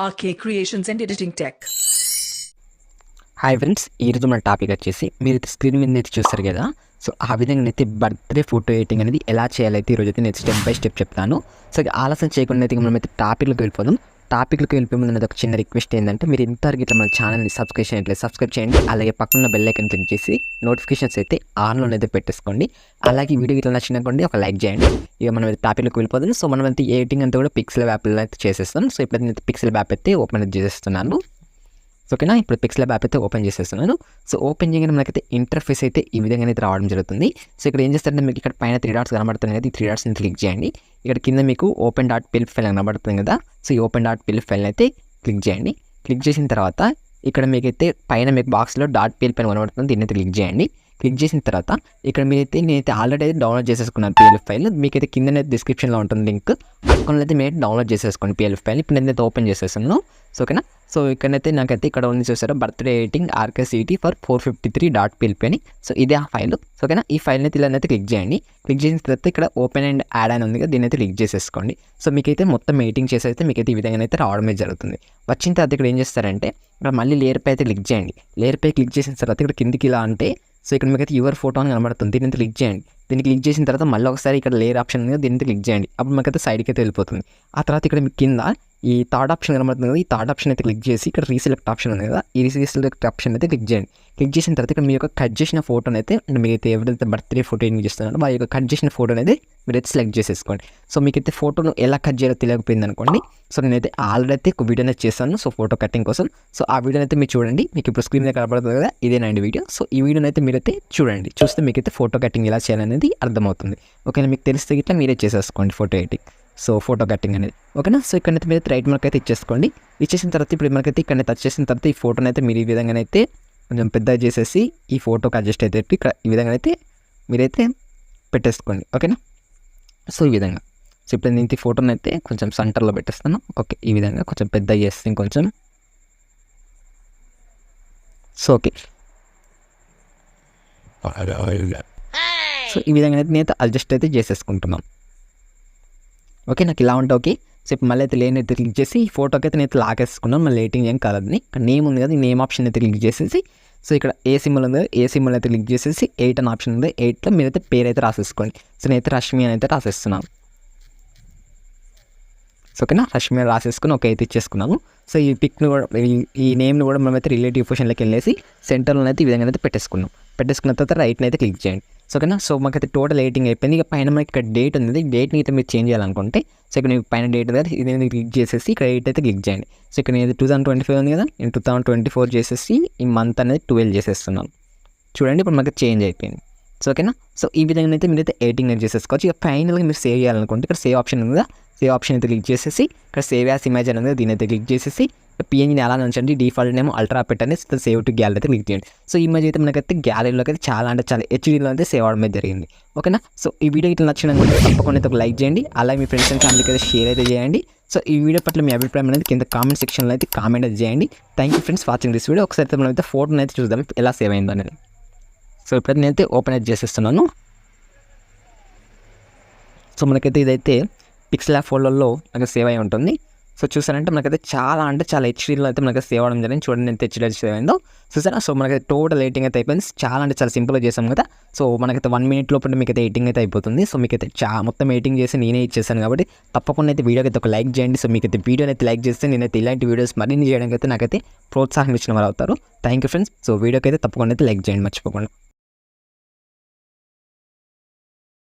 RK Creations and Editing Tech. Hi friends, ఈరోజు మన topic వచ్చేసి మీరు స్క్రీన్ మీద అయితే చూస్తారు కదా. సో ఆ విధంగా అయితే బర్త్డే ఫోటో ఎడిటింగ్ అనేది ఎలా చేయాలైతే ఈరోజు అయితే నేను స్టెప్ బై స్టెప్ చెప్తాను. సో ఆలస్యం చేయకుండా అయితే మనమైతే టాపిక్లోకి వెళ్ళిపోదాం. టాపిక్లోకి వెళ్ళిపోయే ముందు ఒక చిన్న రిక్వెస్ట్ ఏంటంటే, మీరు ఇంతవరకు ఇట్లా మన ఛానల్ని సబ్స్క్రైబ్ చేయండి. అలాగే పక్కన బెల్ ఐకాన్ క్లిక్ చేసి నోటిఫికేషన్స్ అయితే ఆన్లో అయితే పెట్టేసుకోండి. అలాగే వీడియో ఇట్లా నచ్చినకోండి ఒక లైక్ చేయండి. ఇక మనం టాపిక్లోకి వెళ్ళిపోదాం. సో మనం అయితే ఎడిటింగ్ అంతా కూడా పిక్సెల్ యాప్లో అయితే చేసేస్తాం. సో ఇప్పుడు నేను పిక్సెల్ యాప్ అయితే ఓపెన్ చేసేస్తున్నాను. ఓకేనా, ఇప్పుడు పిక్సెల్ యాప్ అయితే ఓపెన్ చేసేస్తున్నాను. సో ఓపెన్ చేయగానే మనకైతే ఇంటర్ఫేస్ అయితే ఈ విధంగా అయితే రావడం జరుగుతుంది. సో ఇక్కడ ఏం చేస్తారంటే, మీకు ఇక్కడ పైన 3 డాట్స్ కనబడుతుంది కదా, ఈ 3 డాట్స్ని క్లిక్ చేయండి. ఇక్కడ కింద మీకు open.pl ఫైల్ కనబడుతుంది కదా. సో ఈ open.pl ఫైల్ని అయితే క్లిక్ చేయండి. క్లిక్ చేసిన తర్వాత ఇక్కడ మీకైతే పైన మీకు బాక్స్లో .pl పైన కనబడుతుంది, దీన్ని అయితే క్లిక్ చేయండి. క్లిక్ చేసిన తర్వాత ఇక్కడ నేనైతే ఆల్రెడీ అయితే డౌన్లోడ్ చేసేసుకున్నాను PLF ఫైల్. మీకైతే కింద డిస్క్రిప్షన్లో ఉంటుంది లింక్, అక్కడ అయితే మీరు డౌన్లోడ్ చేసేసుకోండి PLF ఫైల్. ఇప్పుడు నేనైతే ఓపెన్ చేసేసాను. సో ఓకేనా, సో ఇక్కడైతే నాకైతే ఇక్కడ ఉంది చూసారా, birthday editing RKCT for 453.pl అని. సో ఇదే ఆ ఫైల్. సో ఓకేనా, ఈ ఫైల్ని అయితే ఇలా అయితే క్లిక్ చేయండి. క్లిక్ చేసిన తర్వాత ఇక్కడ ఓపెన్ అండ్ యాడ్ అని ఉంది కదా, దీన్ని అయితే క్లిక్ చేసేసుకోండి. సో మీకైతే మొత్తం ఎడిటింగ్ చేసి అయితే మీకైతే ఈ విధంగా అయితే రావడమే జరుగుతుంది. వచ్చిన తర్వాత ఇక్కడ ఏం చేస్తారంటే, ఇక్కడ మళ్ళీ లేయర్ పై అయితే క్లిక్ చేయండి. లేయర్ పై క్లిక్ చేసిన తర్వాత ఇక్కడ కిందికి ఇలా అంటే, సో ఇక్కడ మీకైతే యువర్ ఫోటో అని కనబడుతుంది, దీన్ని క్లిక్ చేయండి. దీన్ని క్లిక్ చేసిన తర్వాత మళ్ళీ ఒకసారి ఇక్కడ లేయర్ ఆప్షన్ ఉంది, దీన్ని క్లిక్ చేయండి. అప్పుడు మనకైతే సైడ్కి అయితే వెళ్ళిపోతుంది. ఆ తర్వాత ఇక్కడ మీకు కింద ఈ థర్డ్ ఆప్షన్ కనబడుతుంది కదా, ఈ థర్డ్ ఆప్షన్ అయితే క్లిక్ చేసి ఇక్కడ రీసెలెక్ట్ ఆప్షన్ ఉంది కదా, ఈ రీసెలెక్ట్ ఆప్షన్ అయితే క్లిక్ చేయండి. క్లిక్ చేసిన తర్వాత ఇక్కడ మీ యొక్క కట్ చేసిన ఫోటోని అయితే, మీరైతే ఎవరైతే బర్త్డే ఫోటో ఏం చేస్తున్నారో వాళ్ళ యొక్క కట్ చేసిన ఫోటోని అయితే మీరైతే సెలెక్ట్ చేసేసుకోండి. సో మీకైతే ఫోటోను ఎలా కట్ చేయాలో తెలియకపోయింది అనుకోండి. సో నేనైతే ఆల్రెడీ అయితే ఒక వీడియో అయితే చేస్తాను, సో ఫోటో కటింగ్ కోసం. సో ఆ వీడియోని అయితే మీరు చూడండి, మీకు ఇప్పుడు స్క్రీన్ మీద కనబడుతుంది కదా, ఇదేనండి వీడియో. సో ఈ వీడియోని అయితే మీరైతే చూడండి, చూస్తే మీకైతే ఫోటో కటింగ్ ఎలా చేయాలనేది అర్థమవుతుంది. ఓకేనా, మీకు తెలిస్తే ఇట్లా మీరే చేసేసుకోండి photo editing, so photo cutting అనేది. ఓకేనా, సో ఇక్కడైతే మీరు రైట్ మార్క్ అయితే ఇచ్చేసుకోండి. ఇచ్చేసిన తర్వాత ఇప్పుడు మనకైతే ఇక్కడ టచ్ చేసిన తర్వాత ఈ ఫోటోని అయితే మీరు ఈ విధంగానైతే కొంచెం పెద్దగా చేసేసి ఈ ఫోటోకి అడ్జస్ట్ అయితే ఇక్కడ ఈ విధంగా అయితే మీరైతే పెట్టేసుకోండి. ఓకేనా, సో ఈ విధంగా. సో ఇప్పుడు నేను ఈ ఫోటోని అయితే కొంచెం సెంటర్లో పెట్టేస్తాను. ఓకే, ఈ విధంగా కొంచెం పెద్దగా చేస్తే ఇంకొంచెం. సో ఓకే, సో ఈ విధంగా అయితే నేనైతే అడ్జస్ట్ అయితే చేసేసుకుంటున్నాను. ఓకే, నాకు ఇలా ఉంటే ఓకే. సో ఇప్పుడు మళ్ళీ అయితే లేని అయితే క్లిక్ చేసి ఈ ఫోటోకి అయితే నేను లాగేసుకున్నాను. మళ్ళీ ఎడిటింగ్ ఏం కాదని ఇక్కడ నేమ్ ఉంది కదా, ఈ నేమ్ ఆప్షన్ అయితే క్లిక్ చేసేసి, సో ఇక్కడ ఏ సింబల్ ఉంది కదా, ఏ సింబల్ అయితే క్లిక్ చేసేసి 8 అని ఆప్షన్ ఉంది, 8లో మీరైతే పేరు అయితే రాసేసుకోండి. సో నేనైతే రష్మి అని అయితే రాసేస్తున్నాను. సో ఓకేనా, రష్మి రాసేసుకుని ఓకే అయితే ఇచ్చేసుకున్నాము. సో ఈ పిక్ను కూడా ఈ నేమ్ని కూడా మనమైతే రిలేటివ్ పొజిషన్లోకి వెళ్ళేసి సెంటర్లో అయితే ఈ విధంగా అయితే పెట్టేసుకున్న తర్వాత రైట్ని అయితే క్లిక్ చేయండి. సో ఓకేనా, సో మాకైతే టోటల్ ఎడిటింగ్ అయిపోయింది. ఇక పైన మనకి ఇక్కడ డేట్ ఉంది, డేట్ని అయితే మీరు చేంజ్ చేయాలనుకుంటే, సో ఇక్కడ మీకు పైన డేట్ కదా, ఇది క్లిక్ చేసేసి ఇక్కడ డేట్ అయితే క్లిక్ చేయండి. సో ఇక్కడ నేను 2025 ఉంది కదా, నేను 2024 చేసేసి ఈ మంత్ అనేది 12 చేసేస్తున్నాను. చూడండి, ఇప్పుడు మనకి చేంజ్ అయిపోయింది. సో ఓకేనా, సో ఈ విధంగా అయితే మీరైతే ఎడిటింగ్ అయితే చేసేసుకోవచ్చు. ఇక ఫైనల్గా మీరు సేవ్ చేయాలనుకుంటే ఇక్కడ సేవ్ ఆప్షన్ ఉంది కదా, సేవ్ ఆప్షన్ అయితే క్లిక్ చేసేసి ఇక్కడ సేవ్ యాస్ ఇమేజ్ అనేది దీని అయితే క్లిక్ చేసేసి PNGని ఎలా ఉంచండి, డిఫాల్ట్ నేమ్ అల్ట్రా పెట్టండి, సేవ్ టు గ్యాలరీ అయితే క్లిక్ చేయండి. సో ఈ ఇమేజ్ అయితే మనకైతే గ్యాలరీలోకి అయితే చాలా అంటే చాలా HDలో అయితే సేవ్ అవడం జరిగింది. ఓకేనా, సో ఈ వీడియో ఇట్లా నచ్చినట్టు తప్పకుండా అయితే ఒక లైక్ చేయండి. అలాగే మీ ఫ్రెండ్స్ అండ్ ఫ్యామిలీకి అయితే షేర్ అయితే చేయండి. సో ఈ వీడియో పట్ల మీ అభిప్రాయం అనేది కింద కామెంట్ సెక్షన్లో అయితే కామెంట్ అయితే చేయండి. Thank you friends watching this video. ఒకసారి మనం అయితే ఫోటోని అయితే చూద్దాం ఎలా సేవ్ అయిందో అనేది. సో ఇప్పుడైతే నేనైతే ఓపెన్ అయితే చేసేస్తున్నాను. సో మనకైతే ఇదైతే పిక్సెలాబ్ ఫోల్డర్లో నాకు సేవ్ అయి ఉంటుంది. సో చూసారంటే మనకైతే చాలా అంటే చాలా HDలో అయితే మనకి సేవ్ అవడం జరిగింది. చూడండి ఎంత HDలో సేవ్ అయిందో చూసారా. సో మనకైతే టోటల్ ఎడిటింగ్ అయితే అయిపోయింది. చాలా అంటే చాలా సింపుల్గా చేసాం కదా. సో మనకైతే 1 minute లోపల మీకైతే ఎడిటింగ్ అయితే అయిపోతుంది. సో మీకైతే మొత్తం ఎడిటింగ్ చేసి నేనే ఇచ్చేసాను కాబట్టి తప్పకుండా అయితే వీడియోకి అయితే ఒక లైక్ చేయండి. సో మీకైతే వీడియోని అయితే లైక్ చేస్తే నేనైతే ఇలాంటి వీడియోస్ మరిన్ని చేయడానికి అయితే నాకైతే ప్రోత్సాహం ఇచ్చిన వారు అవుతారు. Thank you friends. సో వీడియోకి అయితే తప్పకుండా అయితే లైక్ చేయండి మర్చిపోకుండా.